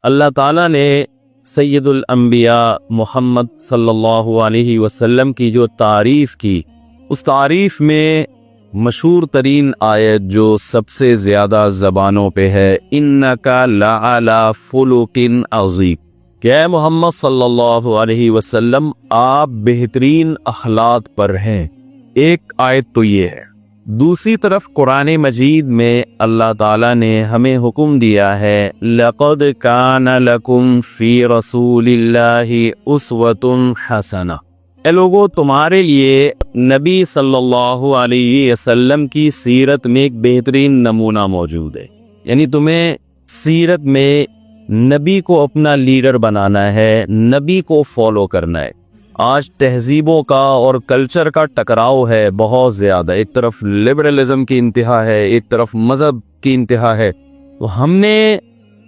اللہ تعالیٰ نے سید الانبیاء محمد صلی اللہ علیہ وسلم کی جو تعریف کی، اس تعریف میں مشہور ترین آیت جو سب سے زیادہ زبانوں پہ ہے، اِنَّكَ لَعَلَىٰ خُلُقٍ عَظِيمٍ، کہ اے محمد صلی اللہ علیہ وسلم آپ بہترین اخلاق پر ہیں۔ ایک آیت تو یہ ہے۔ دوسری طرف قرآن مجید میں اللہ تعالیٰ نے ہمیں حکم دیا ہے، لَقَدْ كَانَ لَكُمْ فِي رَسُولِ اللَّهِ أُسْوَةٌ حَسَنَةٌ، اے لوگو تمہارے لیے نبی صلی اللہ علیہ وسلم کی سیرت میں ایک بہترین نمونہ موجود ہے۔ یعنی تمہیں سیرت میں نبی کو اپنا لیڈر بنانا ہے، نبی کو فالو کرنا ہے۔ آج تہذیبوں کا اور کلچر کا ٹکراؤ ہے بہت زیادہ، ایک طرف لبرلزم کی انتہا ہے، ایک طرف مذہب کی انتہا ہے۔ تو ہم نے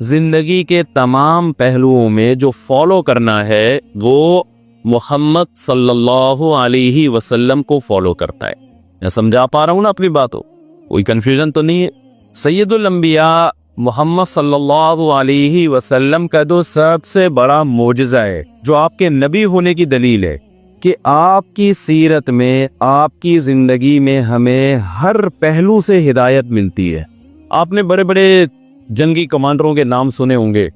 زندگی کے تمام پہلوؤں میں جو فالو کرنا ہے وہ محمد صلی اللہ علیہ وسلم کو فالو کرتا ہے۔ میں سمجھا پا رہا ہوں نا اپنی باتوں؟ کوئی کنفیوژن تو نہیں ہے؟ سید الانبیاء محمد صلی اللہ علیہ وسلم کا جو سب سے بڑا معجزہ ہے، جو آپ کے نبی ہونے کی دلیل ہے، کہ آپ کی سیرت میں، آپ کی زندگی میں ہمیں ہر پہلو سے ہدایت ملتی ہے۔ آپ نے بڑے بڑے جنگی کمانڈروں کے نام سنے ہوں گے،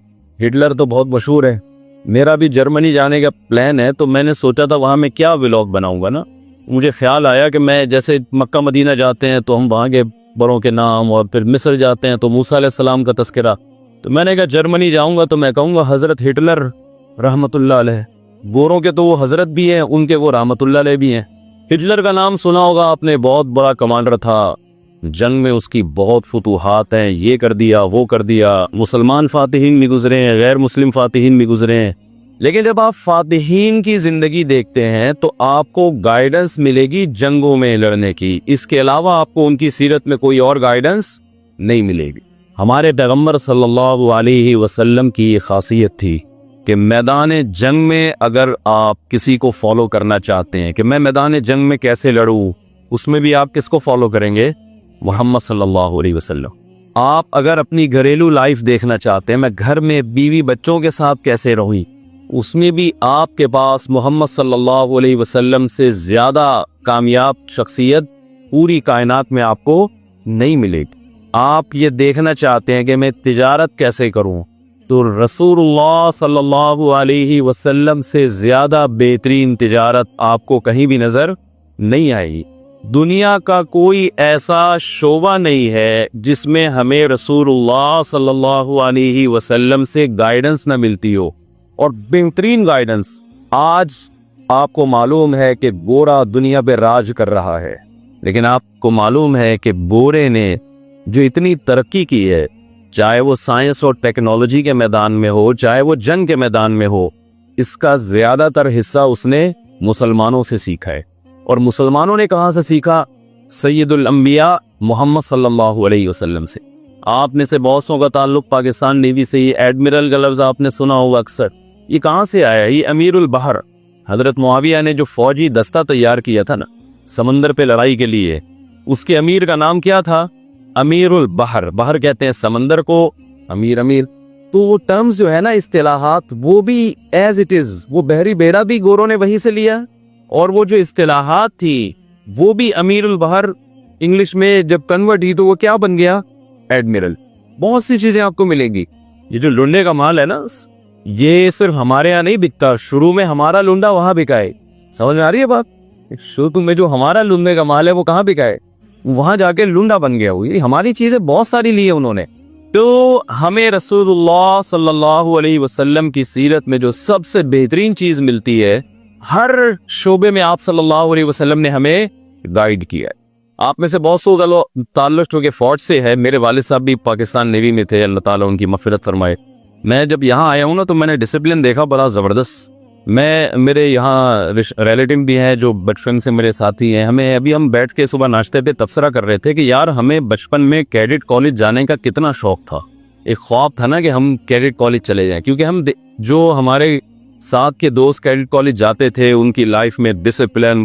ہٹلر تو بہت مشہور ہے۔ میرا بھی جرمنی جانے کا پلان ہے، تو میں نے سوچا تھا وہاں میں کیا ولاگ بناؤں گا نا۔ مجھے خیال آیا کہ میں جیسے مکہ مدینہ جاتے ہیں تو ہم وہاں کے بڑوں کے نام، اور پھر مصر جاتے ہیں تو موسیٰ علیہ السلام کا تذکرہ، تو میں نے کہا جرمنی جاؤں گا تو میں کہوں گا حضرت ہٹلر رحمت اللہ علیہ۔ گوروں کے تو وہ حضرت بھی ہیں، ان کے وہ رحمت اللہ علیہ بھی ہیں۔ ہٹلر کا نام سنا ہوگا آپ نے، بہت بڑا کمانڈر تھا، جنگ میں اس کی بہت فتوحات ہیں، یہ کر دیا وہ کر دیا، مسلمان فاتحین بھی گزرے ہیں، غیر مسلم فاتحین بھی گزرے ہیں۔ لیکن جب آپ فاتحین کی زندگی دیکھتے ہیں تو آپ کو گائیڈنس ملے گی جنگوں میں لڑنے کی، اس کے علاوہ آپ کو ان کی سیرت میں کوئی اور گائیڈنس نہیں ملے گی۔ ہمارے پیغمبر صلی اللہ علیہ وسلم کی یہ خاصیت تھی کہ میدان جنگ میں اگر آپ کسی کو فالو کرنا چاہتے ہیں کہ میں میدان جنگ میں کیسے لڑوں، اس میں بھی آپ کس کو فالو کریں گے؟ محمد صلی اللہ علیہ وسلم۔ آپ اگر اپنی گھریلو لائف دیکھنا چاہتے ہیں، میں گھر میں بیوی بچوں کے ساتھ کیسے رہوں، اس میں بھی آپ کے پاس محمد صلی اللہ علیہ وسلم سے زیادہ کامیاب شخصیت پوری کائنات میں آپ کو نہیں ملے گی۔ آپ یہ دیکھنا چاہتے ہیں کہ میں تجارت کیسے کروں، تو رسول اللہ صلی اللہ علیہ وسلم سے زیادہ بہترین تجارت آپ کو کہیں بھی نظر نہیں آئے گی۔ دنیا کا کوئی ایسا شعبہ نہیں ہے جس میں ہمیں رسول اللہ صلی اللہ علیہ وسلم سے گائیڈنس نہ ملتی ہو، اور بہترین گائیڈنس۔ آج آپ کو معلوم ہے کہ گورا دنیا پہ راج کر رہا ہے، لیکن آپ کو معلوم ہے کہ گورے نے جو اتنی ترقی کی ہے، چاہے وہ سائنس اور ٹیکنالوجی کے میدان میں ہو، چاہے وہ جنگ کے میدان میں ہو، اس کا زیادہ تر حصہ اس نے مسلمانوں سے سیکھا ہے۔ اور مسلمانوں نے کہاں سے سیکھا؟ سید الانبیاء محمد صلی اللہ علیہ وسلم سے۔ آپ میں سے بہت سو کا تعلق پاکستان نیوی سے، یہ ایڈمرل کا لفظ آپ نے سنا ہوگا اکثر۔ یہ کہاں سے آیا؟ یہ امیر البحر، حضرت معاویہ نے جو فوجی دستہ تیار کیا تھا نا سمندر پہ لڑائی کے لیے، اس کے امیر کا نام کیا تھا؟ امیر البحر۔ بحر کہتے ہیں سمندر کو، امیر۔ تو وہ ٹرمز جو ہے نا، اصطلاحات، وہ بھی ایز اٹ از، وہ بحری بیڑا بھی گوروں نے وہیں سے لیا، اور وہ جو اصطلاحات تھی وہ بھی امیر البحر انگلش میں جب کنورٹ ہوئی تو وہ کیا بن گیا؟ ایڈمرل۔ بہت سی چیزیں آپ کو ملیں گی۔ یہ جو لنڈے کا مال ہے نا، یہ صرف ہمارے ہاں نہیں بکتا، شروع میں ہمارا لنڈا وہاں بکا ہے۔ سمجھ میں آ رہی ہے بات؟ شروع میں جو ہمارا لنڈے کا مال ہے وہ کہاں بکا ہے؟ وہاں جا کے لنڈا بن گیا ہوئی۔ ہماری چیزیں بہت ساری لی ہیں انہوں نے۔ تو ہمیں رسول اللہ صلی اللہ علیہ وسلم کی سیرت میں جو سب سے بہترین چیز ملتی ہے، ہر شعبے میں آپ صلی اللہ علیہ وسلم نے ہمیں گائیڈ کیا ہے۔ آپ میں سے بہت سو تعلق چونکہ فوج سے ہے، میرے والد صاحب بھی پاکستان نیوی میں تھے، اللہ تعالیٰ ان کی مغفرت فرمائے۔ میں جب یہاں آیا ہوں نا تو میں نے ڈسپلن دیکھا بڑا زبردست۔ میرے یہاں ریلیٹو بھی ہیں جو بچپن سے میرے ساتھی ہیں، ہم بیٹھ کے صبح ناشتے پہ تبصرہ کر رہے تھے کہ یار ہمیں بچپن میں کیڈٹ کالج جانے کا کتنا شوق تھا، ایک خواب تھا نا کہ ہم کیڈٹ کالج چلے جائیں، کیونکہ ہم جو ہمارے ساتھ کے دوست کیڈٹ کالج جاتے تھے ان کی لائف میں ڈسپلن،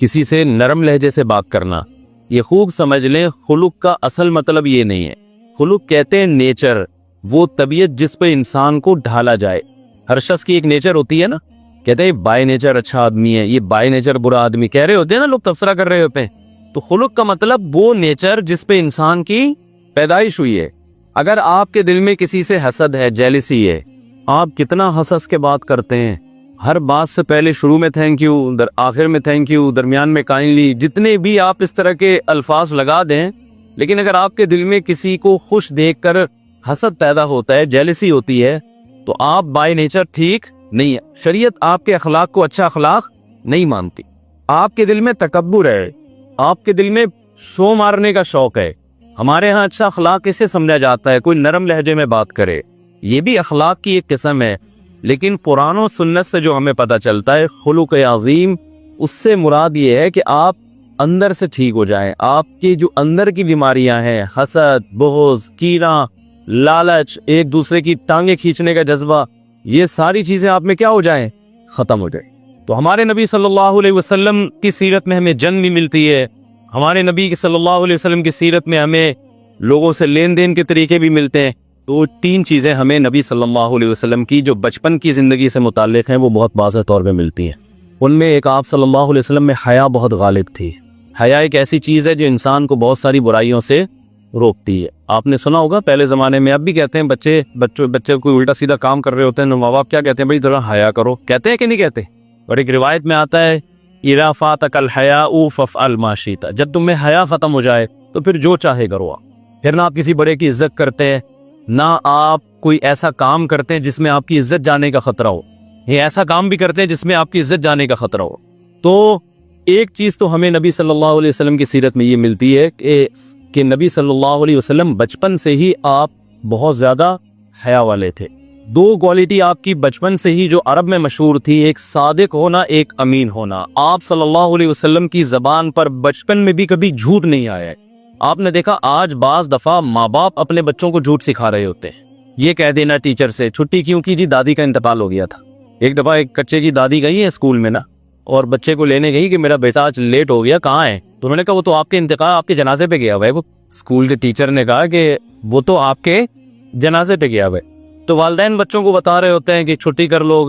کسی سے نرم لہجے سے بات کرنا، یہ خوب سمجھ لیں خلق کا اصل مطلب یہ نہیں ہے۔ خلق کہتے ہیں نیچر، وہ طبیعت جس پہ انسان کو ڈھالا جائے۔ ہر شخص کی ایک نیچر ہوتی ہے نا، کہتے ہیں بائی نیچر اچھا آدمی ہے، یہ بائی نیچر برا آدمی، کہہ رہے ہوتے ہیں نا لوگ، تبصرہ کر رہے ہوتے ہیں۔ تو خلق کا مطلب وہ نیچر جس پہ انسان کی پیدائش ہوئی ہے۔ اگر آپ کے دل میں کسی سے حسد ہے، جیلسی ہے، آپ کتنا ہنس کے بات کرتے ہیں، ہر بات سے پہلے شروع میں تھینک یو، آخر میں تھینک یو، درمیان میں کائنڈلی، جتنے بھی آپ اس طرح کے الفاظ لگا دیں، لیکن اگر آپ کے دل میں کسی کو خوش دیکھ کر حسد پیدا ہوتا ہے، جیلسی ہوتی ہے، تو آپ بائی نیچر ٹھیک نہیں ہے۔ شریعت آپ کے اخلاق کو اچھا اخلاق نہیں مانتی۔ آپ کے دل میں تکبر ہے، آپ کے دل میں شو مارنے کا شوق ہے۔ ہمارے ہاں اچھا اخلاق کیسے سمجھا جاتا ہے؟ کوئی نرم لہجے میں بات کرے، یہ بھی اخلاق کی ایک قسم ہے۔ لیکن قرآن و سنت سے جو ہمیں پتہ چلتا ہے خلق عظیم، اس سے مراد یہ ہے کہ آپ اندر سے ٹھیک ہو جائیں۔ آپ کی جو اندر کی بیماریاں ہیں، حسد، بغض، کینہ، لالچ، ایک دوسرے کی ٹانگیں کھینچنے کا جذبہ، یہ ساری چیزیں آپ میں کیا ہو جائیں؟ ختم ہو جائیں۔ تو ہمارے نبی صلی اللہ علیہ وسلم کی سیرت میں ہمیں جنگ بھی ملتی ہے، ہمارے نبی صلی اللہ علیہ وسلم کی سیرت میں ہمیں لوگوں سے لین دین کے طریقے بھی ملتے ہیں۔ تو تین چیزیں ہمیں نبی صلی اللہ علیہ وسلم کی جو بچپن کی زندگی سے متعلق ہیں وہ بہت واضح طور پہ ملتی ہیں۔ ان میں ایک آپ صلی اللہ علیہ وسلم میں حیا بہت غالب تھی۔ حیا ایک ایسی چیز ہے جو انسان کو بہت ساری برائیوں سے روکتی ہے۔ آپ نے سنا ہوگا پہلے زمانے میں، اب بھی کہتے ہیں بچے کوئی الٹا سیدھا کام کر رہے ہوتے ہیں، ماں باپ کیا کہتے ہیں؟ بھائی ذرا حیا کرو، کہتے ہیں کہ نہیں کہتے؟ اور ایک روایت میں آتا ہے اذا فاتک الحیاء فافعل ما شئت، جب تم میں حیا ختم ہو جائے تو پھر جو چاہے کرو۔ پھر نہ آپ کسی بڑے کی عزت کرتے ہیں، نہ آپ کوئی ایسا کام کرتے ہیں جس میں آپ کی عزت جانے کا خطرہ ہو، یہ ایسا کام بھی کرتے ہیں جس میں آپ کی عزت جانے کا خطرہ ہو۔ تو ایک چیز تو ہمیں نبی صلی اللہ علیہ وسلم کی سیرت میں یہ ملتی ہے کہ نبی صلی اللہ علیہ وسلم بچپن سے ہی آپ بہت زیادہ حیا والے تھے۔ دو کوالٹی آپ کی بچپن سے ہی جو عرب میں مشہور تھی، ایک صادق ہونا، ایک امین ہونا۔ آپ صلی اللہ علیہ وسلم کی زبان پر بچپن میں بھی کبھی جھوٹ نہیں آیا ہے۔ آپ نے دیکھا آج بعض دفعہ ماں باپ اپنے بچوں کو جھوٹ سکھا رہے ہوتے ہیں، یہ کہہ دینا ٹیچر سے چھٹی کیوں کی؟ جی دادی کا انتقال ہو گیا تھا۔ ایک دفعہ ایک بچے کی دادی گئی ہے اسکول میں نا، اور بچے کو لینے گئی کہ میرا بیٹا آج لیٹ ہو گیا، کہاں ہے؟ تو انہوں نے کہا وہ تو آپ کے انتقال، آپ کے جنازے پہ گیا ہوا ہے۔ وہ اسکول کے ٹیچر نے کہا کہ وہ تو آپ کے جنازے پہ گیا ہوا ہے۔ تو والدین بچوں کو بتا رہے ہوتے ہیں کہ چھٹی کر لو،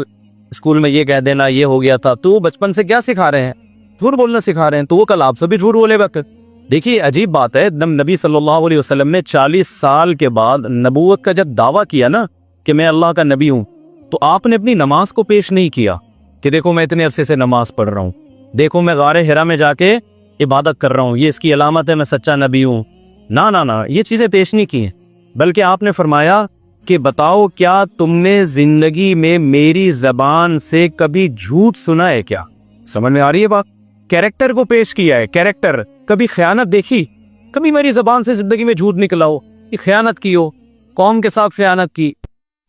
اسکول میں یہ کہہ دینا یہ ہو گیا تھا۔ تو وہ بچپن سے کیا سکھا رہے ہیں؟ جھوٹ بولنا سکھا رہے ہیں۔ تو وہ کل آپ سے بھی جھوٹ بولے وقت، دیکھیے عجیب بات ہے، نبی صلی اللہ علیہ وسلم نے 40 سال کے بعد نبوت کا جب دعویٰ کیا نا کہ میں اللہ کا نبی ہوں، تو آپ نے اپنی نماز کو پیش نہیں کیا کہ دیکھو میں اتنے عرصے سے نماز پڑھ رہا ہوں، دیکھو میں غار حرا میں جا کے عبادت کر رہا ہوں، یہ اس کی علامت ہے میں سچا نبی ہوں۔ نہ یہ چیزیں پیش نہیں کی ہیں، بلکہ آپ نے فرمایا کہ بتاؤ کیا تم نے زندگی میں میری زبان سے کبھی جھوٹ سنا ہے کیا؟ سمجھ میں آ رہی ہے بات؟ کیریکٹر کو پیش کیا ہے، کیریکٹر۔ کبھی خیانت دیکھی؟ کبھی میری زبان سے زندگی میں جھوٹ نکلا ہو، یہ خیانت کی ہو، قوم کے ساتھ خیانت کی؟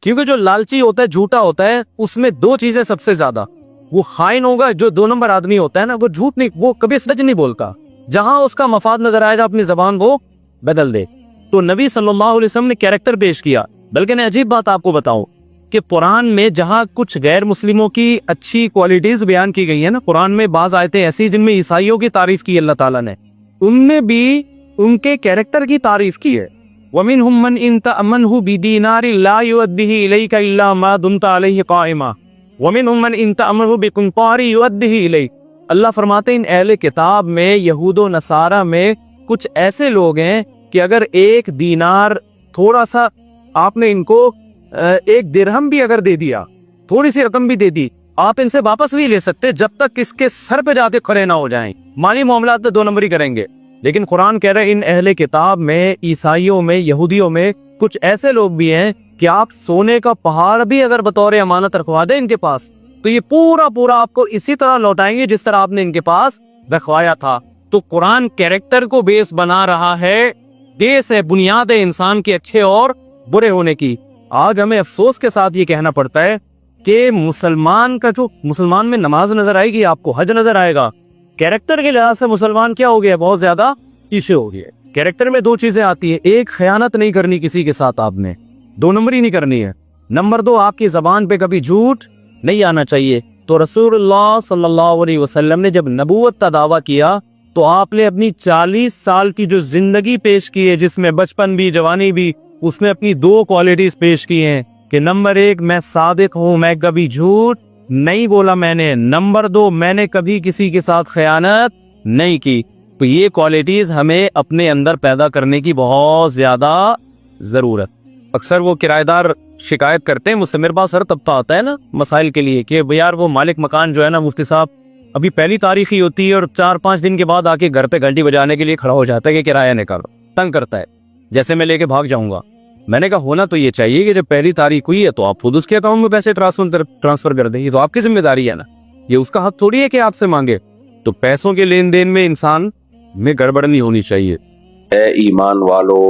کیونکہ جو لالچی ہوتا ہے، جھوٹا ہوتا ہے، اس میں دو چیزیں سب سے زیادہ، وہ خائن ہوگا، جو 2 نمبر آدمی ہوتا ہے نا، وہ جھوٹ نہیں، وہ کبھی سچ نہیں بولتا، جہاں اس کا مفاد نظر آئے گا اپنی زبان کو بدل دے۔ تو نبی صلی اللہ علیہ وسلم نے کیریکٹر پیش کیا۔ بلکہ میں عجیب بات آپ کو بتاؤں کہ قرآن میں جہاں کچھ غیر مسلموں کی اچھی کوالٹیز بیان کی گئی ہیں نا، قرآن میں بعض آیتیں ایسی جن میں عیسائیوں کی تعریف کی اللہ تعالیٰ نے، ان میں بھی ان کے کیریکٹر کی تعریف کی ہے۔ وَمِنْهُمْ مَنْ إِنْ تَأْمَنْهُ بِدِينَارٍ لَا يُؤَدِّهِ إِلَيْكَ إِلَّا مَا دُمْتَ عَلَيْهِ قَائِمًا وَمِنْهُمْ مَنْ إِنْ تَأْمَنْهُ بِقِنْطَارٍ يُؤَدِّهِ إِلَيْكَ۔ اللہ فرماتے ہیں ان اہل کتاب میں، یہود و نصارہ میں کچھ ایسے لوگ ہیں کہ اگر 1 دینار تھوڑا سا آپ نے ان کو 1 درہم بھی اگر دے دیا، تھوڑی سی رقم بھی دے دی، آپ ان سے واپس بھی لے سکتے جب تک اس کے سر پہ جا کے کھڑے نہ ہو جائیں۔ مالی معاملات 2 نمبری کریں گے۔ لیکن قرآن کہہ رہے ہیں ان اہل کتاب میں، عیسائیوں میں، یہودیوں میں کچھ ایسے لوگ بھی ہیں کہ آپ سونے کا پہاڑ بھی اگر بطور امانت رکھوا دیں ان کے پاس، تو یہ پورا آپ کو اسی طرح لوٹائیں گے جس طرح آپ نے ان کے پاس رکھوایا تھا۔ تو قرآن کیریکٹر کو بیس بنا رہا ہے، بیس ہے، بنیاد ہے انسان کے اچھے اور برے ہونے کی۔ آج ہمیں افسوس کے ساتھ یہ کہنا پڑتا ہے کہ مسلمان کا جو مسلمان میں نماز نظر آئے گی، آپ کو حج نظر آئے گا، کیریکٹر کے لحاظ سے مسلمان کیا ہو گیا؟ بہت زیادہ پیچھے ہو گیا۔ کیریکٹر میں 2 چیزیں آتی ہیں، ایک خیانت نہیں کرنی کسی کے ساتھ، آپ نے 2 نمبری نہیں کرنی ہے۔ نمبر 2 آپ کی زبان پہ کبھی جھوٹ نہیں آنا چاہیے۔ تو رسول اللہ صلی اللہ علیہ وسلم نے جب نبوت کا دعویٰ کیا تو آپ نے اپنی 40 سال کی جو زندگی پیش کی ہے، جس میں بچپن بھی جوانی بھی، اس میں اپنی 2 کوالٹیز پیش کی ہیں کہ نمبر 1 میں صادق ہوں، میں کبھی جھوٹ نہیں بولا میں نے، نمبر 2 میں نے کبھی کسی کے ساتھ خیانت نہیں کی۔ تو یہ کوالٹیز ہمیں اپنے اندر پیدا کرنے کی بہت زیادہ ضرورت۔ اکثر وہ کرایہ دار شکایت کرتے ہیں، مجھ سے میرے پاس ہر طبقہ آتا ہے نا مسائل کے لیے کہ یار وہ مالک مکان جو ہے نا مفتی صاحب ابھی پہلی تاریخ ہی ہوتی ہے اور 4-5 دن کے بعد آ کے گھر پہ گھنٹی بجانے کے لیے کھڑا ہو جاتا ہے کہ کرایہ نکالو، تنگ کرتا ہے، جیسے میں لے کے بھاگ جاؤں گا۔ میں نے کہا ہونا تو یہ چاہیے کہ جب پہلی تاریخ ہوئی ہے تو آپ خود اس کے اکاؤنٹ میں پیسے ٹرانسفر کر دیں، یہ تو آپ کی ذمہ داری ہے نا، یہ اس کا حق تھوڑی ہے کہ آپ سے مانگے۔ تو پیسوں کے لین دین میں انسان میں گڑبڑ نہیں ہونی چاہیے۔ اے ایمان والو،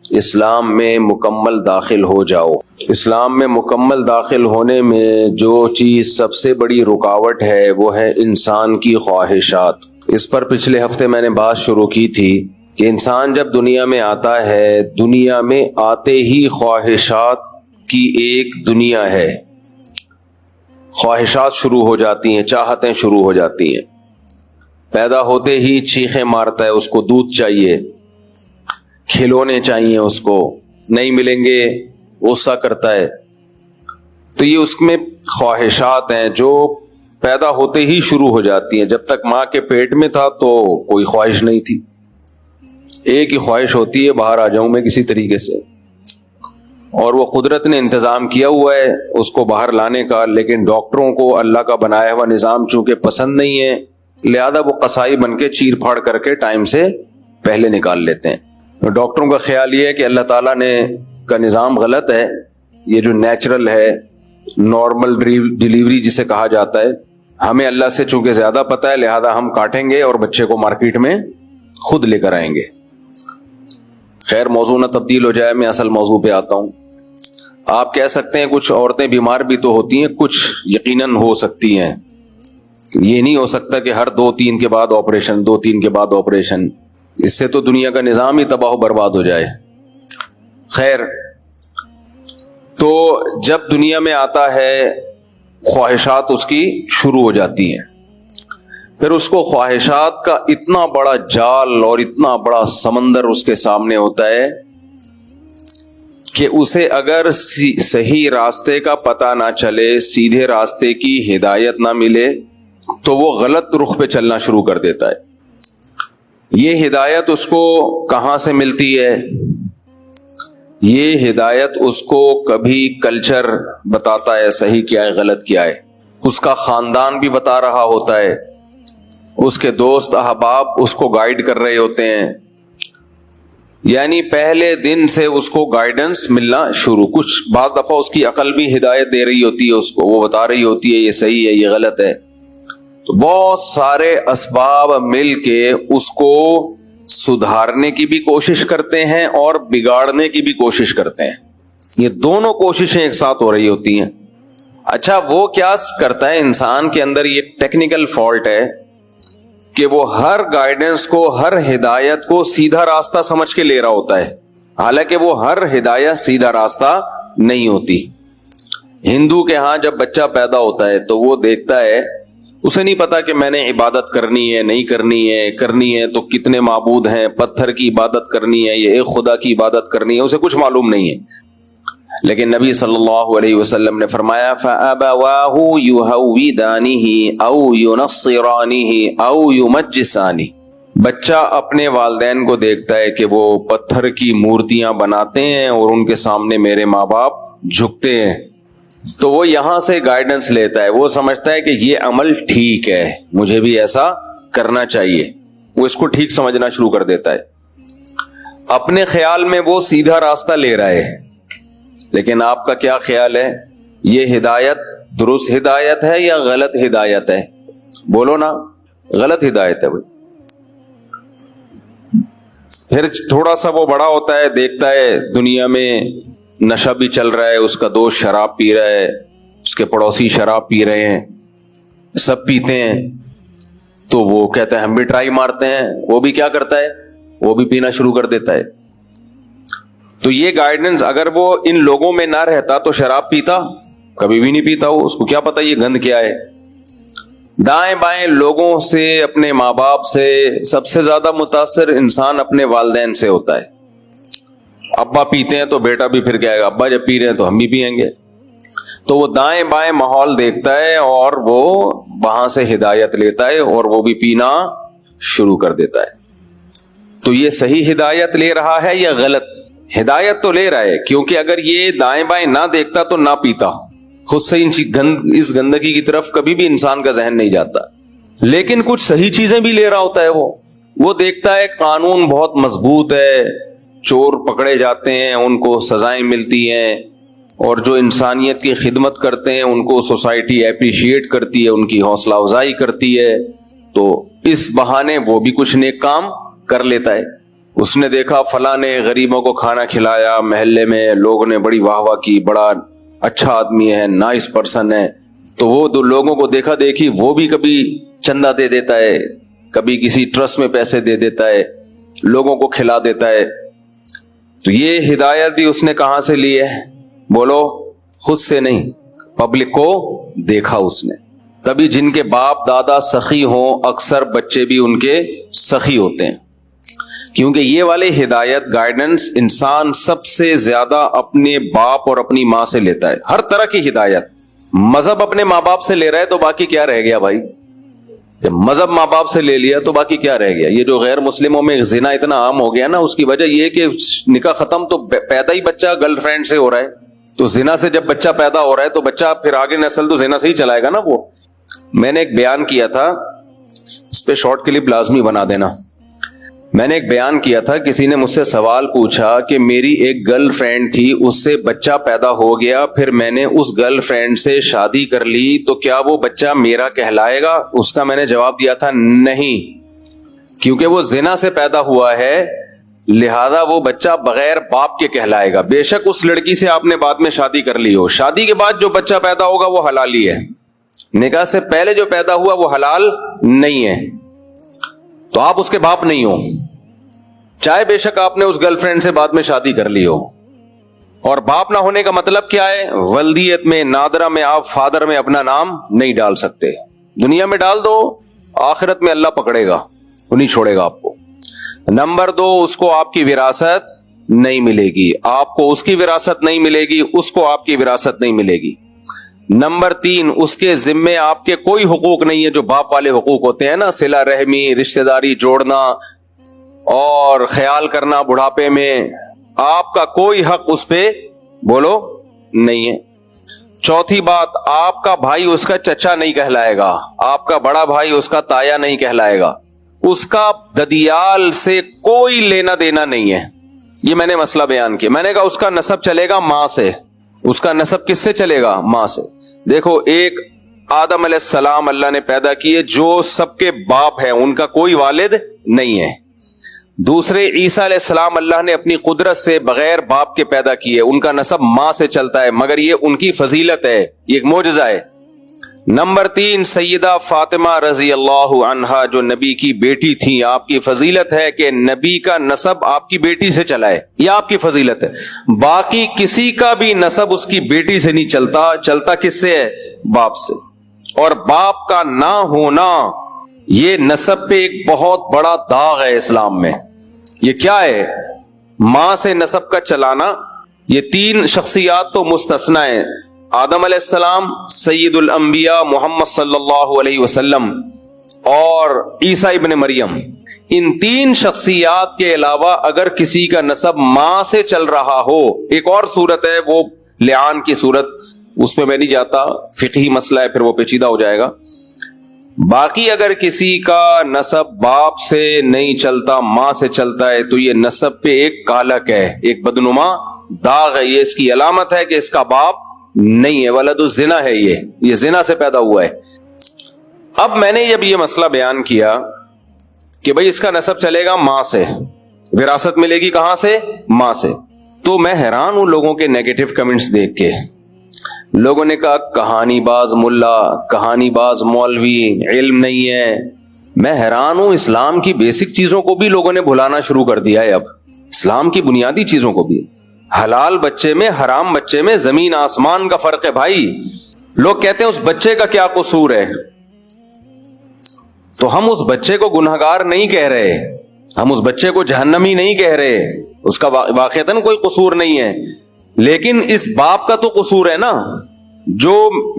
اسلام میں مکمل داخل ہو جاؤ۔ اسلام میں مکمل داخل ہونے میں جو چیز سب سے بڑی رکاوٹ ہے وہ ہے انسان کی خواہشات۔ اس پر پچھلے ہفتے میں نے بات شروع کی تھی کہ انسان جب دنیا میں آتا ہے، دنیا میں آتے ہی خواہشات کی ایک دنیا ہے، خواہشات شروع ہو جاتی ہیں، چاہتیں شروع ہو جاتی ہیں۔ پیدا ہوتے ہی چیخیں مارتا ہے، اس کو دودھ چاہیے، کھلونے چاہیے، اس کو نہیں ملیں گے غصہ کرتا ہے۔ تو یہ اس میں خواہشات ہیں جو پیدا ہوتے ہی شروع ہو جاتی ہیں۔ جب تک ماں کے پیٹ میں تھا تو کوئی خواہش نہیں تھی، ایک ہی خواہش ہوتی ہے باہر آ جاؤں میں کسی طریقے سے، اور وہ قدرت نے انتظام کیا ہوا ہے اس کو باہر لانے کا، لیکن ڈاکٹروں کو اللہ کا بنایا ہوا نظام چونکہ پسند نہیں ہے، لہذا وہ قصائی بن کے چیر پھاڑ کر کے ٹائم سے پہلے نکال لیتے ہیں۔ ڈاکٹروں کا خیال یہ ہے کہ اللہ تعالیٰ نے کا نظام غلط ہے، یہ جو نیچرل ہے، نارمل ڈیلیوری جسے کہا جاتا ہے، ہمیں اللہ سے چونکہ زیادہ پتہ ہے لہذا ہم کاٹیں گے اور بچے کو مارکیٹ میں خود لے کر آئیں گے۔ خیر موضوع نہ تبدیل ہو جائے، میں اصل موضوع پہ آتا ہوں۔ آپ کہہ سکتے ہیں کچھ عورتیں بیمار بھی تو ہوتی ہیں، کچھ یقیناً ہو سکتی ہیں، یہ نہیں ہو سکتا کہ ہر 2-3 کے بعد آپریشن، 2-3 کے بعد آپریشن، اس سے تو دنیا کا نظام ہی تباہ و برباد ہو جائے۔ خیر، تو جب دنیا میں آتا ہے خواہشات اس کی شروع ہو جاتی ہیں، پھر اس کو خواہشات کا اتنا بڑا جال اور اتنا بڑا سمندر اس کے سامنے ہوتا ہے کہ اسے اگر صحیح راستے کا پتہ نہ چلے، سیدھے راستے کی ہدایت نہ ملے تو وہ غلط رخ پہ چلنا شروع کر دیتا ہے۔ یہ ہدایت اس کو کہاں سے ملتی ہے؟ یہ ہدایت اس کو کبھی کلچر بتاتا ہے صحیح کیا ہے غلط کیا ہے، اس کا خاندان بھی بتا رہا ہوتا ہے، اس کے دوست احباب اس کو گائیڈ کر رہے ہوتے ہیں، یعنی پہلے دن سے اس کو گائیڈنس ملنا شروع، کچھ بعض دفعہ اس کی عقل بھی ہدایت دے رہی ہوتی ہے اس کو، وہ بتا رہی ہوتی ہے یہ صحیح ہے یہ غلط ہے۔ تو بہت سارے اسباب مل کے اس کو سدھارنے کی بھی کوشش کرتے ہیں اور بگاڑنے کی بھی کوشش کرتے ہیں، یہ دونوں کوششیں ایک ساتھ ہو رہی ہوتی ہیں۔ اچھا وہ کیا کرتا ہے، انسان کے اندر یہ ٹیکنیکل فالٹ ہے کہ وہ ہر گائیڈنس کو، ہر ہدایت کو سیدھا راستہ سمجھ کے لے رہا ہوتا ہے، حالانکہ وہ ہر ہدایت سیدھا راستہ نہیں ہوتی۔ ہندو کے ہاں جب بچہ پیدا ہوتا ہے تو وہ دیکھتا ہے، اسے نہیں پتا کہ میں نے عبادت کرنی ہے نہیں کرنی ہے تو کتنے معبود ہیں، پتھر کی عبادت کرنی ہے یا ایک خدا کی عبادت کرنی ہے، اسے کچھ معلوم نہیں ہے۔ لیکن نبی صلی اللہ علیہ وسلم نے فرمایا فَأَبَوَاهُ يُهَوِّدَانِهِ أَوْ يُنَصِّرَانِهِ أَوْ يُمَجِّسَانِهِ، بچہ اپنے والدین کو دیکھتا ہے کہ وہ پتھر کی مورتیاں بناتے ہیں اور ان کے سامنے میرے ماں باپ جھکتے ہیں، تو وہ یہاں سے گائیڈنس لیتا ہے، وہ سمجھتا ہے کہ یہ عمل ٹھیک ہے، مجھے بھی ایسا کرنا چاہیے، وہ اس کو ٹھیک سمجھنا شروع کر دیتا ہے۔ اپنے خیال میں وہ سیدھا راستہ لے رہا ہے، لیکن آپ کا کیا خیال ہے، یہ ہدایت درست ہدایت ہے یا غلط ہدایت ہے؟ بولو نا، غلط ہدایت ہے بھائی۔ پھر تھوڑا سا وہ بڑا ہوتا ہے، دیکھتا ہے دنیا میں نشہ بھی چل رہا ہے، اس کا دوست شراب پی رہا ہے، اس کے پڑوسی شراب پی رہے ہیں، سب پیتے ہیں، تو وہ کہتا ہے ہم بھی ٹرائی مارتے ہیں، وہ بھی کیا کرتا ہے، وہ بھی پینا شروع کر دیتا ہے۔ تو یہ گائیڈنس اگر وہ ان لوگوں میں نہ رہتا تو شراب پیتا؟ کبھی بھی نہیں پیتا، وہ اس کو کیا پتا یہ گند کیا ہے، دائیں بائیں لوگوں سے, اپنے ماں باپ سے سب سے زیادہ متاثر انسان اپنے والدین سے ہوتا ہے. ابا پیتے ہیں تو بیٹا بھی پھر کہے گا ابا جب پی رہے ہیں تو ہم بھی پیئیں گے. تو وہ دائیں بائیں ماحول دیکھتا ہے اور وہ وہاں سے ہدایت لیتا ہے اور وہ بھی پینا شروع کر دیتا ہے. تو یہ صحیح ہدایت لے رہا ہے یا غلط؟ ہدایت تو لے رہا ہے, کیونکہ اگر یہ دائیں بائیں نہ دیکھتا تو نہ پیتا. خود سے اس گندگی کی طرف کبھی بھی انسان کا ذہن نہیں جاتا. لیکن کچھ صحیح چیزیں بھی لے رہا ہوتا ہے. وہ دیکھتا ہے قانون بہت مضبوط ہے, چور پکڑے جاتے ہیں, ان کو سزائیں ملتی ہیں, اور جو انسانیت کی خدمت کرتے ہیں ان کو سوسائٹی اپریشیٹ کرتی ہے, ان کی حوصلہ افزائی کرتی ہے. تو اس بہانے وہ بھی کچھ نیک کام کر لیتا ہے. اس نے دیکھا فلاں نے غریبوں کو کھانا کھلایا, محلے میں لوگوں نے بڑی واہ واہ کی, بڑا اچھا آدمی ہے, نائس پرسن ہے. تو وہ دو لوگوں کو دیکھا دیکھی وہ بھی کبھی چندہ دے دیتا ہے, کبھی کسی ٹرسٹ میں پیسے دے دیتا ہے, لوگوں کو کھلا دیتا ہے. تو یہ ہدایت بھی اس نے کہاں سے لی ہے؟ بولو, خود سے نہیں, پبلک کو دیکھا اس نے. تبھی جن کے باپ دادا سخی ہوں اکثر بچے بھی ان کے سخی ہوتے ہیں, کیونکہ یہ والے ہدایت گائیڈنس انسان سب سے زیادہ اپنے باپ اور اپنی ماں سے لیتا ہے. ہر طرح کی ہدایت. مذہب اپنے ماں باپ سے لے رہا ہے تو باقی کیا رہ گیا بھائی؟ جب مذہب ماں باپ سے لے لیا تو باقی کیا رہ گیا؟ یہ جو غیر مسلموں میں زنا اتنا عام ہو گیا نا, اس کی وجہ یہ کہ نکاح ختم تو پیدا ہی بچہ گرل فرینڈ سے ہو رہا ہے. تو زنا سے جب بچہ پیدا ہو رہا ہے تو بچہ پھر آگے نسل تو زنا سے ہی چلائے گا نا. وہ میں نے ایک بیان کیا تھا, اس پہ شارٹ کلپ لازمی بنا دینا. میں نے ایک بیان کیا تھا, کسی نے مجھ سے سوال پوچھا کہ میری ایک گرل فرینڈ تھی, اس سے بچہ پیدا ہو گیا, پھر میں نے اس گرل فرینڈ سے شادی کر لی, تو کیا وہ بچہ میرا کہلائے گا؟ اس کا میں نے جواب دیا تھا نہیں, کیونکہ وہ زنا سے پیدا ہوا ہے, لہذا وہ بچہ بغیر باپ کے کہلائے گا. بے شک اس لڑکی سے آپ نے بعد میں شادی کر لی ہو, شادی کے بعد جو بچہ پیدا ہوگا وہ حلال ہی ہے. نکاح سے پہلے جو پیدا ہوا وہ حلال نہیں ہے. تو آپ اس کے باپ نہیں ہو, چاہے بے شک آپ نے اس گرل فرینڈ سے بعد میں شادی کر لی ہو. اور باپ نہ ہونے کا مطلب کیا ہے؟ ولدیت میں نادرہ میں آپ فادر میں اپنا نام نہیں ڈال سکتے. دنیا میں ڈال دو, آخرت میں اللہ پکڑے گا, وہ نہیں چھوڑے گا آپ کو. نمبر 2, اس کو آپ کی وراثت نہیں ملے گی, آپ کو اس کی وراثت نہیں ملے گی, اس کو آپ کی وراثت نہیں ملے گی. نمبر 3, اس کے ذمے آپ کے کوئی حقوق نہیں ہے جو باپ والے حقوق ہوتے ہیں نا, صلہ رحمی, رشتہ داری جوڑنا اور خیال کرنا بڑھاپے میں, آپ کا کوئی حق اس پہ بولو نہیں ہے. چوتھی بات, آپ کا بھائی اس کا چچا نہیں کہلائے گا, آپ کا بڑا بھائی اس کا تایا نہیں کہلائے گا, اس کا ددیال سے کوئی لینا دینا نہیں ہے. یہ میں نے مسئلہ بیان کیا. میں نے کہا اس کا نسب چلے گا ماں سے. اس کا نسب کس سے چلے گا؟ ماں سے. دیکھو, ایک آدم علیہ السلام اللہ نے پیدا کیے جو سب کے باپ ہیں, ان کا کوئی والد نہیں ہے. دوسرے عیسیٰ علیہ السلام اللہ نے اپنی قدرت سے بغیر باپ کے پیدا کیے, ان کا نسب ماں سے چلتا ہے, مگر یہ ان کی فضیلت ہے, یہ ایک معجزہ ہے. نمبر 3, سیدہ فاطمہ رضی اللہ عنہا جو نبی کی بیٹی تھی, آپ کی فضیلت ہے کہ نبی کا نسب آپ کی بیٹی سے چلا ہے, یہ آپ کی فضیلت ہے. باقی کسی کا بھی نسب اس کی بیٹی سے نہیں چلتا, چلتا کس سے ہے؟ باپ سے. اور باپ کا نہ ہونا یہ نسب پہ ایک بہت بڑا داغ ہے اسلام میں. یہ کیا ہے؟ ماں سے نسب کا چلانا. یہ 3 شخصیات تو مستثنا ہیں, آدم علیہ السلام, سید الانبیاء محمد صلی اللہ علیہ وسلم اور عیسیٰ ابن مریم. ان 3 شخصیات کے علاوہ اگر کسی کا نسب ماں سے چل رہا ہو, ایک اور صورت ہے وہ لعان کی صورت, اس میں نہیں جاتا, فقہی مسئلہ ہے, پھر وہ پیچیدہ ہو جائے گا. باقی اگر کسی کا نسب باپ سے نہیں چلتا, ماں سے چلتا ہے, تو یہ نسب پہ ایک کالک ہے, ایک بدنما داغ ہے, یہ اس کی علامت ہے کہ اس کا باپ نہیں ہے, ولد الزنا ہے, یہ زنا سے پیدا ہوا ہے. اب میں نے جب یہ مسئلہ بیان کیا کہ بھئی اس کا نسب چلے گا ماں سے, وراثت ملے گی کہاں سے؟ ماں سے, تو میں حیران ہوں لوگوں کے نیگیٹو کمنٹس دیکھ کے. لوگوں نے کہا کہانی باز ملا, کہانی باز مولوی, علم نہیں ہے. میں حیران ہوں, اسلام کی بیسک چیزوں کو بھی لوگوں نے بھلانا شروع کر دیا ہے. اب اسلام کی بنیادی چیزوں کو بھی, حلال بچے میں حرام بچے میں زمین آسمان کا فرق ہے بھائی. لوگ کہتے ہیں اس بچے کا کیا قصور ہے, تو ہم اس بچے کو گنہگار نہیں کہہ رہے, ہم اس بچے کو جہنمی نہیں کہہ رہے, اس کا واقعتاً کوئی قصور نہیں ہے, لیکن اس باپ کا تو قصور ہے نا, جو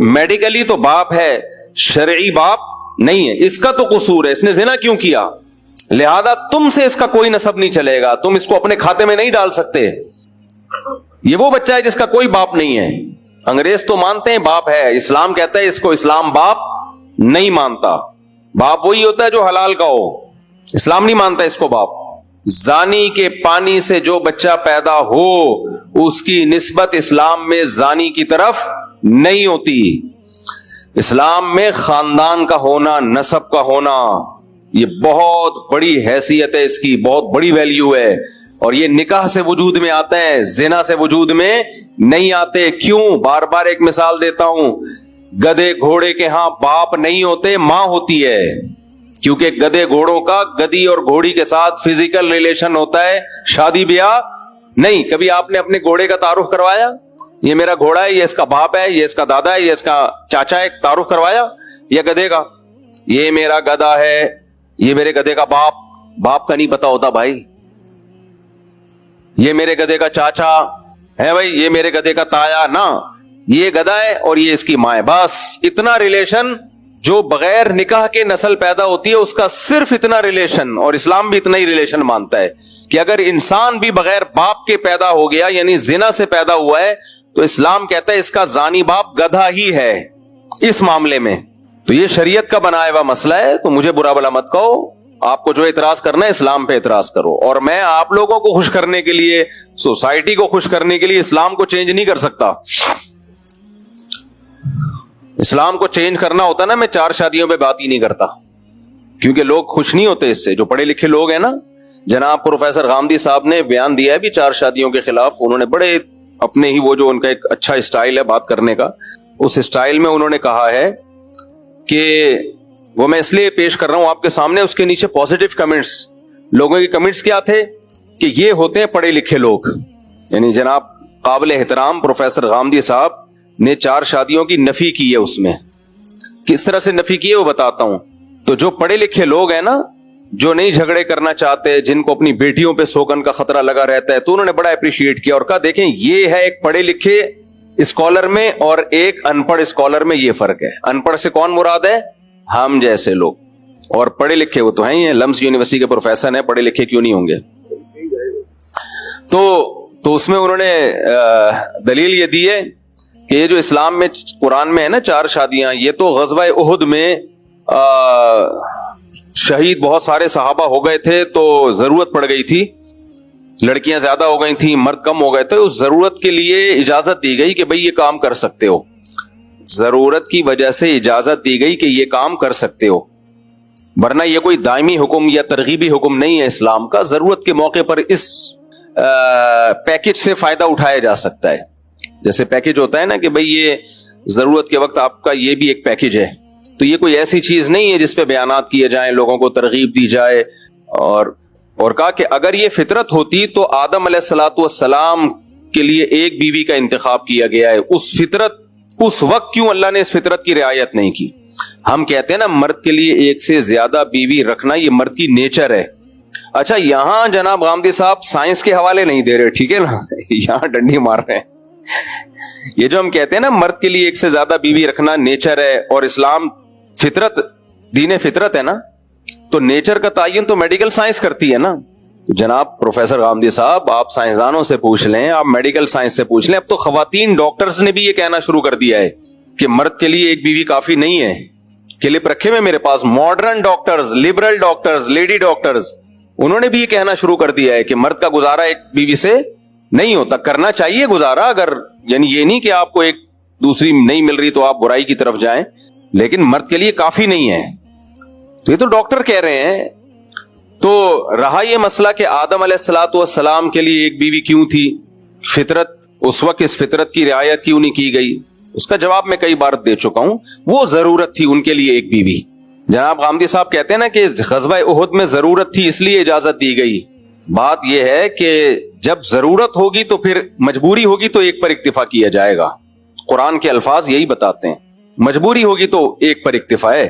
میڈیکلی تو باپ ہے, شرعی باپ نہیں ہے, اس کا تو قصور ہے, اس نے زنا کیوں کیا, لہذا تم سے اس کا کوئی نسب نہیں چلے گا, تم اس کو اپنے کھاتے میں نہیں ڈال سکتے. یہ وہ بچہ ہے جس کا کوئی باپ نہیں ہے. انگریز تو مانتے ہیں باپ ہے, اسلام کہتا ہے اس کو اسلام باپ نہیں مانتا. باپ وہی ہوتا ہے جو حلال کا ہو, اسلام نہیں مانتا اس کو باپ. زانی کے پانی سے جو بچہ پیدا ہو اس کی نسبت اسلام میں زانی کی طرف نہیں ہوتی. اسلام میں خاندان کا ہونا, نسب کا ہونا, یہ بہت بڑی حیثیت ہے, اس کی بہت بڑی ویلیو ہے, اور یہ نکاح سے وجود میں آتے ہیں, زنا سے وجود میں نہیں آتے. کیوں؟ بار بار ایک مثال دیتا ہوں, گدھے گھوڑے کے ہاں باپ نہیں ہوتے, ماں ہوتی ہے, کیونکہ گدھے گھوڑوں کا گدھی اور گھوڑی کے ساتھ فزیکل ریلیشن ہوتا ہے, شادی بیاہ نہیں. کبھی آپ نے اپنے گھوڑے کا تعارف کروایا, یہ میرا گھوڑا ہے, یہ اس کا باپ ہے, یہ اس کا دادا ہے, یہ اس کا چاچا ہے, تعارف کروایا؟ یا گدھے کا یہ میرا گدھا ہے, یہ میرے گدھے کا باپ, باپ کا نہیں پتا ہوتا بھائی. یہ میرے گدھے کا چاچا ہے بھائی, یہ میرے گدھے کا تایا نا, یہ گدھا ہے اور یہ اس کی ماں ہے, بس اتنا ریلیشن جو بغیر نکاح کے نسل پیدا ہوتی ہے اس کا صرف اتنا ریلیشن. اور اسلام بھی اتنا ہی ریلیشن مانتا ہے کہ اگر انسان بھی بغیر باپ کے پیدا ہو گیا, یعنی زنا سے پیدا ہوا ہے, تو اسلام کہتا ہے اس کا زانی باپ گدھا ہی ہے اس معاملے میں. تو یہ شریعت کا بنایا ہوا مسئلہ ہے, تو مجھے برا بھلا مت کہو. آپ کو جو اعتراض کرنا ہے اسلام پہ اعتراض کرو, اور میں آپ لوگوں کو خوش کرنے کے لیے, سوسائٹی کو خوش کرنے کے لیے اسلام کو چینج نہیں کر سکتا. اسلام کو چینج کرنا ہوتا نا, میں 4 شادیوں پہ بات ہی نہیں کرتا, کیونکہ لوگ خوش نہیں ہوتے اس سے. جو پڑھے لکھے لوگ ہیں نا, جناب پروفیسر غامدی صاحب نے بیان دیا ہے بھی 4 شادیوں کے خلاف. انہوں نے بڑے اپنے ہی وہ جو ان کا ایک اچھا اسٹائل ہے بات کرنے کا, اس اسٹائل میں انہوں نے کہا ہے کہ وہ میں اس لیے پیش کر رہا ہوں آپ کے سامنے, اس کے نیچے پازیٹیو کمنٹس, لوگوں کے کمنٹس کیا تھے کہ یہ ہوتے ہیں پڑھے لکھے لوگ. یعنی جناب قابل احترام پروفیسر غامدی صاحب نے 4 شادیوں کی نفی کی ہے. اس میں کس طرح سے نفی کی ہے وہ بتاتا ہوں. تو جو پڑھے لکھے لوگ ہیں نا, جو نہیں جھگڑے کرنا چاہتے, جن کو اپنی بیٹیوں پہ سوگن کا خطرہ لگا رہتا ہے, تو انہوں نے بڑا اپریشیٹ کیا اور کہا دیکھیں یہ ہے ایک پڑھے لکھے اسکالر میں اور ایک ان پڑھ اسکالر میں یہ فرق ہے. ان پڑھ سے کون مراد ہے؟ ہم جیسے لوگ, اور پڑھے لکھے وہ تو ہیں ہی ہیں, لمس یونیورسٹی کے پروفیسر ہیں, پڑھے لکھے کیوں نہیں ہوں گے. تو اس میں انہوں نے دلیل یہ دی ہے کہ یہ جو اسلام میں قرآن میں ہے نا 4 شادیاں, یہ تو غزوہ احد میں شہید بہت سارے صحابہ ہو گئے تھے, تو ضرورت پڑ گئی تھی, لڑکیاں زیادہ ہو گئی تھیں, مرد کم ہو گئے تھے, اس ضرورت کے لیے اجازت دی گئی کہ بھئی یہ کام کر سکتے ہو. ضرورت کی وجہ سے اجازت دی گئی کہ یہ کام کر سکتے ہو, ورنہ یہ کوئی دائمی حکم یا ترغیبی حکم نہیں ہے اسلام کا. ضرورت کے موقع پر اس پیکج سے فائدہ اٹھایا جا سکتا ہے. جیسے پیکج ہوتا ہے نا کہ بھئی یہ ضرورت کے وقت آپ کا یہ بھی ایک پیکج ہے, تو یہ کوئی ایسی چیز نہیں ہے جس پہ بیانات کیے جائیں, لوگوں کو ترغیب دی جائے. اور کہا کہ اگر یہ فطرت ہوتی تو آدم علیہ الصلوۃ والسلام کے لیے ایک بیوی کا انتخاب کیا گیا ہے. اس وقت کیوں اللہ نے اس فطرت کی رعایت نہیں کی؟ ہم کہتے ہیں نا مرد کے لیے ایک سے زیادہ بیوی رکھنا یہ مرد کی نیچر ہے. اچھا یہاں جناب غامدی صاحب سائنس کے حوالے نہیں دے رہے, ٹھیک ہے نا, یہاں ڈنڈی مار رہے ہیں. یہ جو ہم کہتے ہیں نا مرد کے لیے ایک سے زیادہ بیوی رکھنا نیچر ہے, اور اسلام فطرت, دین فطرت ہے نا, تو نیچر کا تعین تو میڈیکل سائنس کرتی ہے نا. تو جناب پروفیسر غامدی صاحب آپ سائنسدانوں سے پوچھ لیں, آپ میڈیکل سائنس سے پوچھ لیں. اب تو خواتین ڈاکٹرز نے بھی یہ کہنا شروع کر دیا ہے کہ مرد کے لیے ایک بیوی کافی نہیں ہے. کلپ رکھے میں میرے پاس, modern doctors, liberal doctors, lady doctors, انہوں نے بھی یہ کہنا شروع کر دیا ہے کہ مرد کا گزارا ایک بیوی سے نہیں ہوتا. کرنا چاہیے گزارا, اگر یعنی یہ نہیں کہ آپ کو ایک دوسری نہیں مل رہی تو آپ برائی کی طرف جائیں, لیکن مرد کے لیے کافی نہیں ہے. تو یہ تو ڈاکٹر کہہ رہے ہیں. تو رہا یہ مسئلہ کہ آدم علیہ الصلوۃ والسلام کے لیے ایک بیوی کیوں تھی, فطرت اس وقت اس فطرت کی رعایت کیوں نہیں کی گئی, اس کا جواب میں کئی بار دے چکا ہوں. وہ ضرورت تھی ان کے لیے ایک بیوی. جناب غامدی صاحب کہتے ہیں نا کہ غزوہ احد میں ضرورت تھی اس لیے اجازت دی گئی. بات یہ ہے کہ جب ضرورت ہوگی تو پھر مجبوری ہوگی تو ایک پر اکتفا کیا جائے گا. قرآن کے الفاظ یہی بتاتے ہیں, مجبوری ہوگی تو ایک پر اکتفا ہے,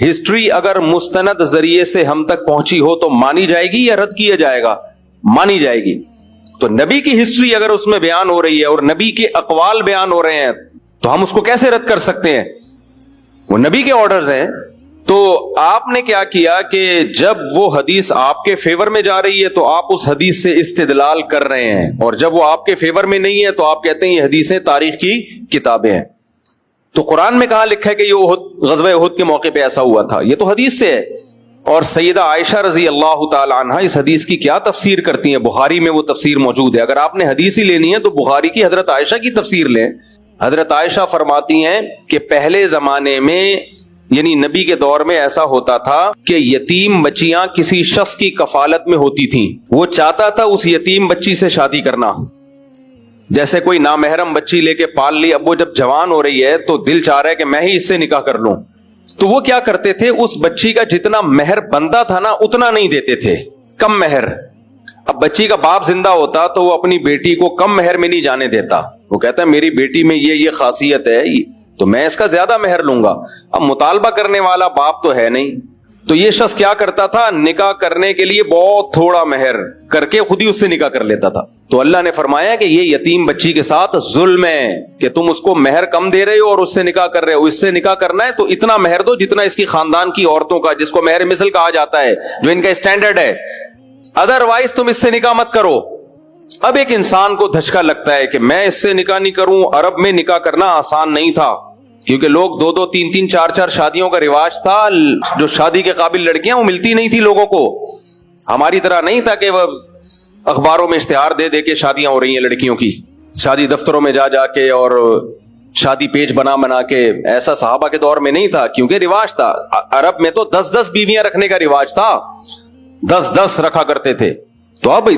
ہسٹری اگر مستند ذریعے سے ہم تک پہنچی ہو تو مانی جائے گی یا رد کیا جائے گا؟ مانی جائے گی. تو نبی کی ہسٹری اگر اس میں بیان ہو رہی ہے اور نبی کے اقوال بیان ہو رہے ہیں تو ہم اس کو کیسے رد کر سکتے ہیں؟ وہ نبی کے آرڈرز ہیں. تو آپ نے کیا کیا کہ جب وہ حدیث آپ کے فیور میں جا رہی ہے تو آپ اس حدیث سے استدلال کر رہے ہیں, اور جب وہ آپ کے فیور میں نہیں ہے تو آپ کہتے ہیں یہ حدیثیں تاریخ کی کتابیں ہیں. تو قرآن میں کہاں لکھا ہے کہ یہ غزوہ احد کے موقع پہ ایسا ہوا تھا؟ یہ تو حدیث سے ہے. اور سیدہ عائشہ رضی اللہ تعالی عنہا اس حدیث کی کیا تفسیر کرتی ہیں؟ بخاری میں وہ تفسیر موجود ہے. اگر آپ نے حدیث ہی لینی ہے تو بخاری کی حضرت عائشہ کی تفسیر لیں. حضرت عائشہ فرماتی ہیں کہ پہلے زمانے میں یعنی نبی کے دور میں ایسا ہوتا تھا کہ یتیم بچیاں کسی شخص کی کفالت میں ہوتی تھیں, وہ چاہتا تھا اس یتیم بچی سے شادی کرنا. جیسے کوئی نامحرم بچی لے کے پال لی, اب وہ جب جوان ہو رہی ہے تو دل چاہ رہا ہے کہ میں ہی اس سے نکاح کر لوں. تو وہ کیا کرتے تھے, اس بچی کا جتنا مہر بنتا تھا نا اتنا نہیں دیتے تھے, کم مہر. اب بچی کا باپ زندہ ہوتا تو وہ اپنی بیٹی کو کم مہر میں نہیں جانے دیتا. وہ کہتا ہے میری بیٹی میں یہ خاصیت ہے تو میں اس کا زیادہ مہر لوں گا. اب مطالبہ کرنے والا باپ تو ہے نہیں, تو یہ شخص کیا کرتا تھا, نکاح کرنے کے لیے بہت تھوڑا مہر کر کے خود ہی اس سے نکاح کر لیتا تھا. تو اللہ نے فرمایا کہ یہ یتیم بچی کے ساتھ ظلم ہے کہ تم اس کو مہر کم دے رہے ہو اور اس سے نکاح کر رہے ہو. اس سے نکاح کرنا ہے تو اتنا مہر دو جتنا اس کی خاندان کی عورتوں کا, جس کو مہر مثل کہا جاتا ہے, جو ان کا اسٹینڈرڈ ہے. ادروائز تم اس سے نکاح مت کرو. اب ایک انسان کو دھچکا لگتا ہے کہ میں اس سے نکاح نہیں کروں. عرب میں نکاح کرنا آسان نہیں تھا کیونکہ لوگ 2-2, 3-3, 4-4 شادیوں کا رواج تھا. جو شادی کے قابل لڑکیاں وہ ملتی نہیں تھی لوگوں کو. ہماری طرح نہیں تھا کہ وہ اخباروں میں اشتہار دے دے کے شادیاں ہو رہی ہیں لڑکیوں کی, شادی دفتروں میں جا جا کے اور شادی پیج بنا کے. ایسا صحابہ کے دور میں نہیں تھا کیونکہ رواج تھا. عرب میں تو 10-10 بیویاں رکھنے کا رواج تھا, 10-10 رکھا کرتے تھے. تو اب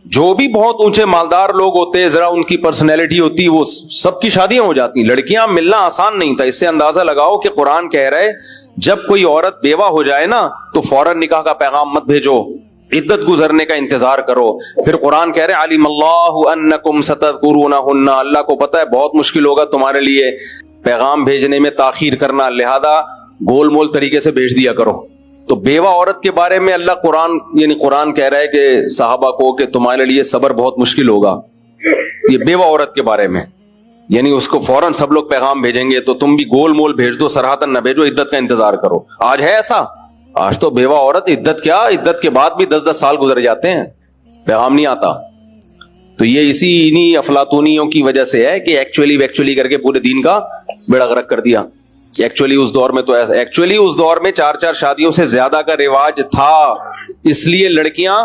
جو بھی بہت اونچے مالدار لوگ ہوتے, ذرا ان کی پرسنالٹی ہوتی, وہ سب کی شادیاں ہو جاتی. لڑکیاں ملنا آسان نہیں تھا. اس سے اندازہ لگاؤ کہ قرآن کہہ رہے جب کوئی عورت بیوہ ہو جائے نا تو فوراً نکاح کا پیغام مت بھیجو, عدت گزرنے کا انتظار کرو. پھر قرآن کہہ رہے علیم اللہ انکم ستذکرونہن, اللہ کو پتہ ہے بہت مشکل ہوگا تمہارے لیے پیغام بھیجنے میں تاخیر کرنا, لہذا گول مول طریقے سے بھیج دیا کرو. تو بیوہ عورت کے بارے میں اللہ قرآن کہہ رہا ہے کہ صحابہ کو کہ تمہارے لیے صبر بہت مشکل ہوگا. یہ بیوہ عورت کے بارے میں, یعنی اس کو فوراً سب لوگ پیغام بھیجیں گے تو تم بھی گول مول بھیج دو, سراہتن نہ بھیجو, عدت کا انتظار کرو. آج ہے ایسا؟ آج تو بیوہ عورت عدت کیا, عدت کے بعد بھی 10-10 سال گزر جاتے ہیں, پیغام نہیں آتا. تو یہ انہی افلاطونیوں کی وجہ سے ہے کہ ایکچولی کر کے پورے دین کا بیڑا غرق کر دیا. ایکچولی اس دور میں تو ایسا, ایکچولی اس دور میں 4-4 شادیوں سے زیادہ کا رواج تھا, اس لیے لڑکیاں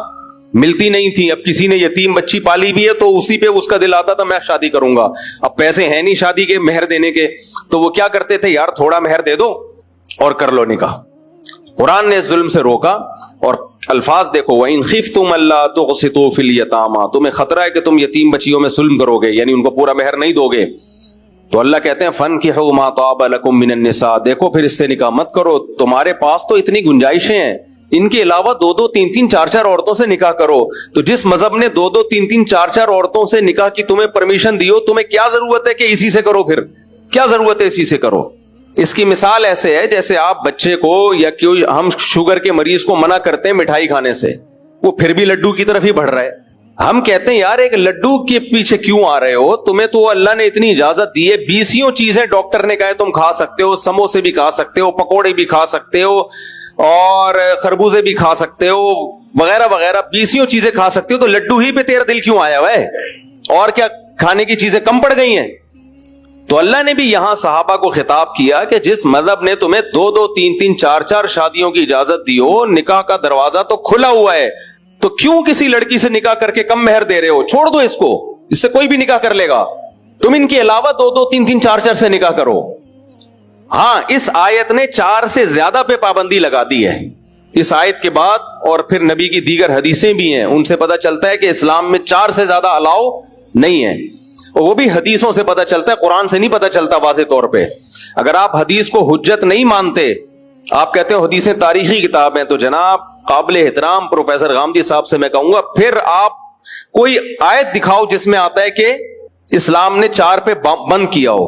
ملتی نہیں تھیں. اب کسی نے یتیم بچی پالی بھی ہے تو اسی پہ اس کا دل آتا تھا میں شادی کروں گا. اب پیسے ہیں نہیں شادی کے مہر دینے کے, تو وہ کیا کرتے تھے, یار تھوڑا مہر دے دو اور کر لو نکاح. قرآن نے ظلم سے روکا, اور الفاظ دیکھو وَإِنْ خِفْتُمْ أَلَّا تُقْسِطُوا فِي الْيَتَامَى, تمہیں خطرہ ہے کہ تم یتیم بچیوں میں ظلم کرو گے, یعنی ان کو پورا مہر نہیں دو گے. تو اللہ کہتے ہیں فَانْكِحُوا مَا طَابَ لَكُم مِّنَ النِّسَاءِ, دیکھو پھر اس سے نکاح مت کرو, تمہارے پاس تو اتنی گنجائشیں ہیں, ان کے علاوہ 2-2, 3-3, 4-4 عورتوں سے نکاح کرو. تو جس مذہب نے 2-2, 3-3, 4-4 عورتوں سے نکاح کی تمہیں پرمیشن دی ہو, تمہیں کیا ضرورت ہے کہ اسی سے کرو؟ پھر کیا ضرورت ہے اسی سے کرو؟ اس کی مثال ایسے ہے جیسے آپ بچے کو یا ہم شوگر کے مریض کو منع کرتے ہیں مٹھائی کھانے سے, وہ پھر بھی لڈو کی طرف ہی بڑھ رہا ہے. ہم کہتے ہیں یار ایک لڈو کے پیچھے کیوں آ رہے ہو, تمہیں تو اللہ نے اتنی اجازت دی ہے, 20 چیزیں ڈاکٹر نے کہا ہے تم کھا سکتے ہو, سموسے بھی کھا سکتے ہو, پکوڑے بھی کھا سکتے ہو, اور خربوزے بھی کھا سکتے ہو, وغیرہ وغیرہ 20 چیزیں کھا سکتے ہو, تو لڈو ہی پہ تیرا دل کیوں آیا ہوا ہے؟ اور کیا کھانے کی چیزیں کم پڑ گئی ہیں؟ تو اللہ نے بھی یہاں صحابہ کو خطاب کیا کہ جس مذہب نے تمہیں 2-2, 3-3, 4-4 شادیوں کی اجازت دی ہو, نکاح کا دروازہ تو کھلا ہوا ہے, تو کیوں کسی لڑکی سے نکاح کر کے کم مہر دے رہے ہو؟ چھوڑ دو اس کو, اس سے کوئی بھی نکاح کر لے گا. تم ان کے علاوہ 2-2, 3-3, 4-4 سے نکاح کرو. ہاں اس آیت نے 4 سے زیادہ پہ پابندی لگا دی ہے اس آیت کے بعد, اور پھر نبی کی دیگر حدیثیں بھی ہیں, ان سے پتہ چلتا ہے کہ اسلام میں 4 سے زیادہ الاؤ نہیں ہے, اور وہ بھی حدیثوں سے پتہ چلتا ہے, قرآن سے نہیں پتہ چلتا واضح طور پہ. اگر آپ حدیث کو حجت نہیں مانتے, آپ کہتے ہو حدیثیں تاریخی کتاب ہیں, تو جناب قابل احترام پروفیسر غامدی صاحب سے میں کہوں گا پھر آپ کوئی آیت دکھاؤ جس میں آتا ہے کہ اسلام نے 4 پہ بند کیا ہو.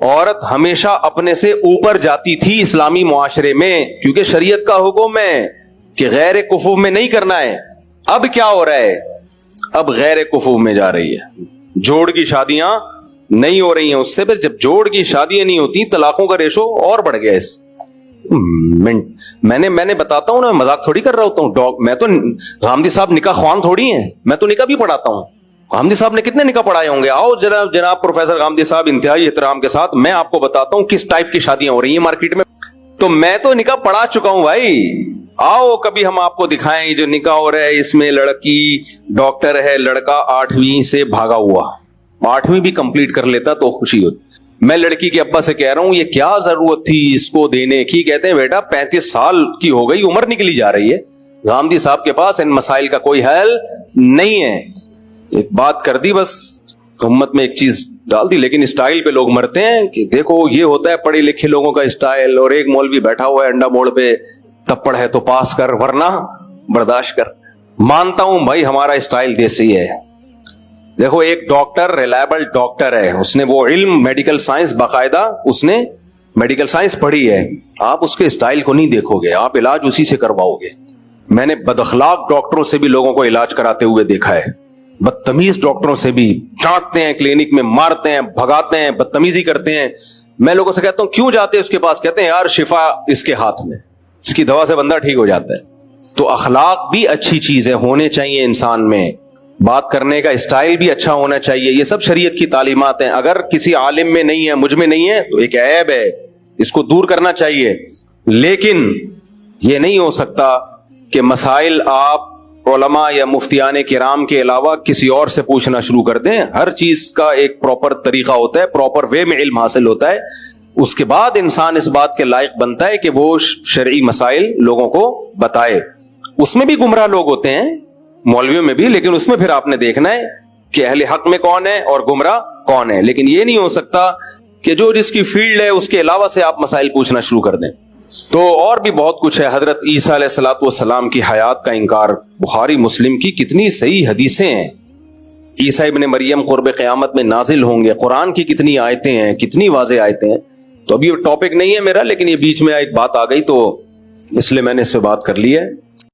عورت ہمیشہ اپنے سے اوپر جاتی تھی اسلامی معاشرے میں، کیونکہ شریعت کا حکم ہے کہ غیر کفو میں نہیں کرنا ہے. اب کیا ہو رہا ہے؟ اب غیر کفو میں جا رہی ہے. جوڑ کی شادیاں نہیں ہو رہی ہیں اس سے، پھر جب جوڑ کی شادیاں نہیں ہوتی طلاقوں کا ریشو اور بڑھ گیا. اس میں نے بتاتا ہوں نا، مذاق تھوڑی کر رہا ہوتا ہوں. میں تو غامدی صاحب نکاح خوان تھوڑی ہیں، میں تو نکاح بھی پڑھاتا ہوں. غامدی صاحب نے کتنے نکاح پڑھائے ہوں گے؟ آؤ جناب پروفیسر غامدی صاحب، انتہائی احترام کے ساتھ میں آپ کو بتاتا ہوں کس ٹائپ کی شادیاں ہو رہی ہیں مارکیٹ میں. تو میں تو نکاح پڑھا چکا ہوں بھائی. آؤ کبھی ہم آپ کو دکھائیں جو نکاح ہو رہا ہے. اس میں لڑکی ڈاکٹر ہے، لڑکا 8ویں سے بھاگا ہوا، 8ویں بھی کمپلیٹ کر لیتا تو خوشی ہوتی. میں لڑکی کے ابا سے کہہ رہا ہوں یہ کیا ضرورت تھی اس کو دینے کی؟ کہتے ہیں بیٹا 35 سال کی ہو گئی، عمر نکلی جا رہی ہے. غامدی صاحب کے پاس ان مسائل کا کوئی حل نہیں ہے. ایک بات کر دی بس، امت میں ایک چیز ڈال دی، لیکن اسٹائل پہ لوگ مرتے ہیں کہ دیکھو یہ ہوتا ہے پڑھے لکھے لوگوں کا اسٹائل، اور ایک مولوی بیٹھا ہوا ہے انڈا موڑ پہ، تپڑ ہے تو پاس کر ورنہ برداشت کر. مانتا ہوں بھائی ہمارا اسٹائل دیسی ہے. دیکھو ایک ڈاکٹر ریلائبل ڈاکٹر ہے، اس نے وہ علم میڈیکل سائنس باقاعدہ اس نے میڈیکل سائنس پڑھی ہے. آپ اس کے اسٹائل کو نہیں دیکھو گے، آپ علاج اسی سے کرواؤ گے. میں نے بد اخلاق ڈاکٹروں سے بھی لوگوں کو علاج کراتے ہوئے دیکھا ہے، بدتمیز ڈاکٹروں سے بھی. ڈانٹتے ہیں کلینک میں، مارتے ہیں، بھگاتے ہیں، بدتمیزی کرتے ہیں. میں لوگوں سے کہتا ہوں کیوں جاتے ہیں اس کے پاس؟ کہتے ہیں یار شفا اس کے ہاتھ میں، اس کی دوا سے بندہ ٹھیک ہو جاتا ہے. تو اخلاق بھی اچھی چیزیں ہونے چاہیے انسان میں، بات کرنے کا اسٹائل بھی اچھا ہونا چاہیے. یہ سب شریعت کی تعلیمات ہیں. اگر کسی عالم میں نہیں ہے، مجھ میں نہیں ہے، تو ایک عیب ہے، اس کو دور کرنا چاہیے. لیکن یہ نہیں ہو سکتا کہ مسائل آپ علماء یا مفتیان کرام کے علاوہ کسی اور سے پوچھنا شروع کر دیں. ہر چیز کا ایک پراپر طریقہ ہوتا ہے، پراپر وے میں علم حاصل ہوتا ہے. اس کے بعد انسان اس بات کے لائق بنتا ہے کہ وہ شرعی مسائل لوگوں کو بتائے. اس میں بھی گمراہ لوگ ہوتے ہیں، مولویوں میں بھی، لیکن اس میں پھر آپ نے دیکھنا ہے کہ اہل حق میں کون ہے اور گمراہ کون ہے. لیکن یہ نہیں ہو سکتا کہ جو جس کی فیلڈ ہے اس کے علاوہ سے آپ مسائل پوچھنا شروع کر دیں. تو اور بھی بہت کچھ ہے. حضرت عیسیٰ علیہ الصلوۃ والسلام کی حیات کا انکار، بخاری مسلم کی کتنی صحیح حدیثیں ہیں. عیسیٰ ابن مریم قرب قیامت میں نازل ہوں گے. قرآن کی کتنی آیتیں ہیں، کتنی واضح آیتیں ہیں. تو ابھی ٹاپک نہیں ہے میرا، لیکن یہ بیچ میں ایک بات آ گئی تو اس لیے میں نے اس پہ بات کر لی ہے.